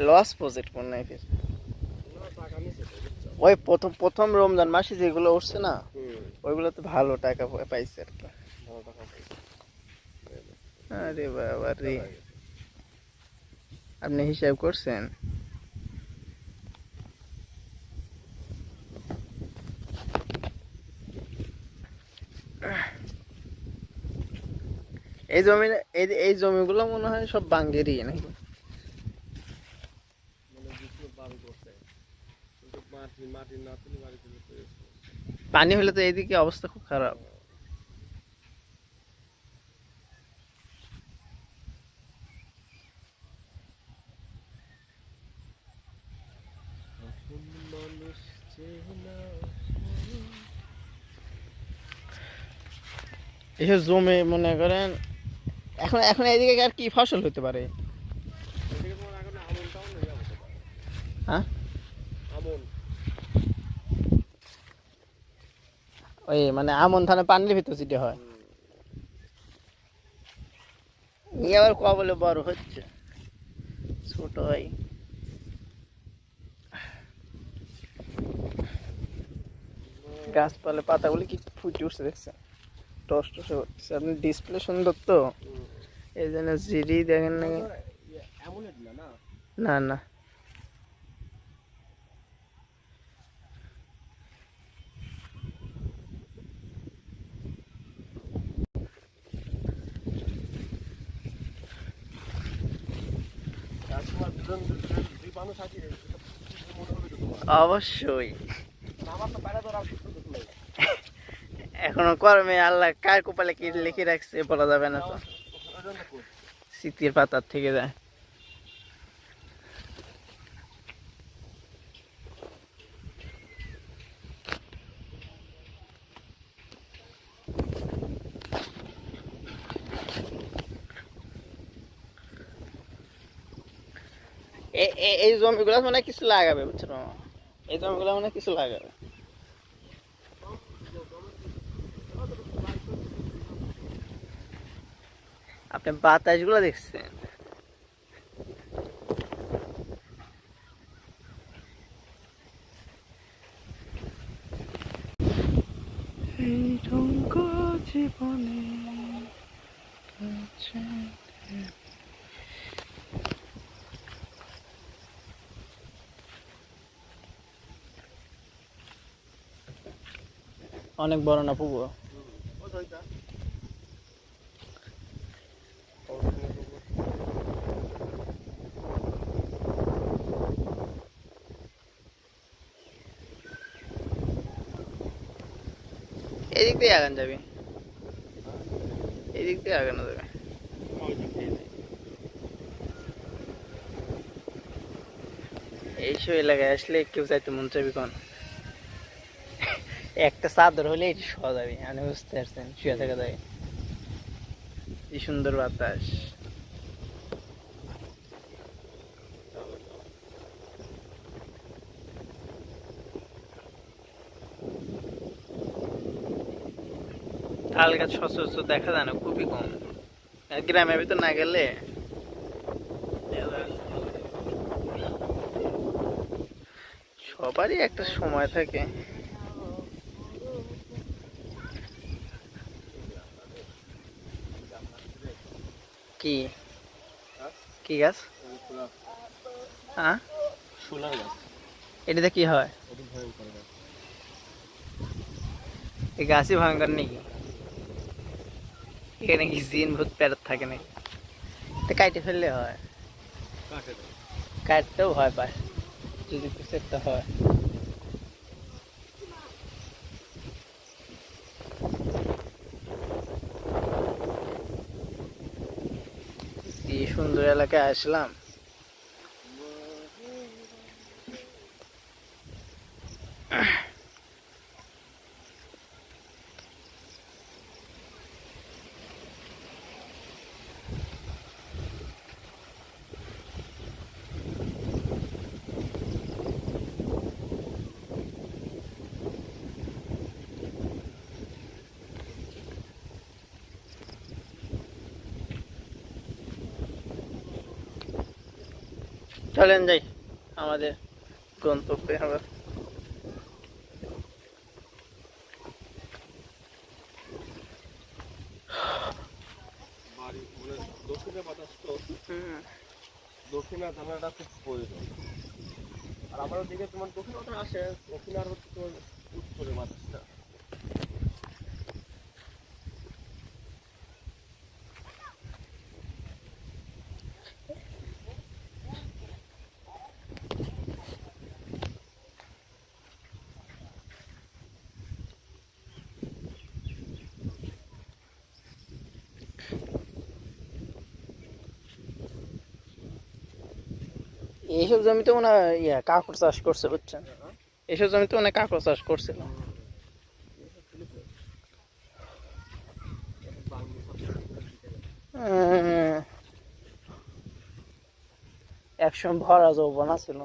Loss project মনে হয় ফির ওই প্রথম প্রথম রমজান মাসে যেগুলো উঠছে না ওইগুলো তো ভালো টাকা পাইছে আর কি। আরে বাবা রে, আপনি হিসাব করছেন? এই জমি, এই জমিগুলো মনে হয় সব বাঙ্গেরই নাকি? পানি হলে তো এইদিকে অবস্থা খুব খারাপ। এসব জমি মনে করেন এখন এখন এইদিকে আর কি ফসল হতে পারে? হ্যাঁ, ওই মানে আমন ধানে পানির ভিতর যেটা হয়, এই আবার কবলে বড় হচ্ছে, ছোট হয়। গাছপালা পাতাগুলি কি ফুটে উঠছে দেখছেন, টস টসে উঠছে। আপনি ডিসপ্লে সুন্দর তো এই জন্য জিডি দেখেন নাকি? না না, অবশ্যই। এখনো কর্মে আল্লাহ কার কপালে কি লিখে রাখছে বলা যাবে না তো, স্মৃতির পাতার থেকে যায়। এই জমিগুলো মানে কিছু লাগাবে, বুঝছো? এই জমিগুলো মানে কিছু লাগাবে। আপনি বাতাসগুলো দেখছেন? এই রঙ্গ জীবনে অনেক বড় না পুকুর? এদিক দিয়ে আগান যাবে, এদিক দিয়ে আগানো যাবে। এইসব এলাকায় আসলে কেউ চাইতে মন চাইবে কোন? একটা চাদর হলে এটি শোয়া যাবে, আমি বুঝতে পারছেন, শুয়ে থাকা যাবে। কি সুন্দর বাতাস। তাল গাছ সচরাচর দেখা যায় না, খুবই কম। গ্রামের ভিতর না গেলে সবারই একটা সময় থাকে। কি কি গাছ? হ্যাঁ, এটাতে কি হয়? এই গাছই ভয়ঙ্কর নাকি? এখানে কি জিন ভূত প্রেত থাকে নাকি? কাইটে ফেললে হয়, কাটতেও ভয় পায় যদি কিছু একটা হয়। কি সুন্দর এলাকায় আসলাম। চলেন যাই আমাদের গন্তব্যে আবার। দক্ষিণে বাতাস তো দক্ষিণে জানালাটা খুব প্রয়োজন। আর আমার দিকে তোমার দক্ষিণ বাতাস আসে, দক্ষিণ আর হচ্ছে তোমার উত্তরে বাতাসটা। এইসব জমিতে মনে হয় কাঁকড় চাষ করছে, বুঝছেন? এইসব জমিতে মনে হয় কাঁকড় চাষ করছিল। একসময় ভরা যৌবনা ছিল।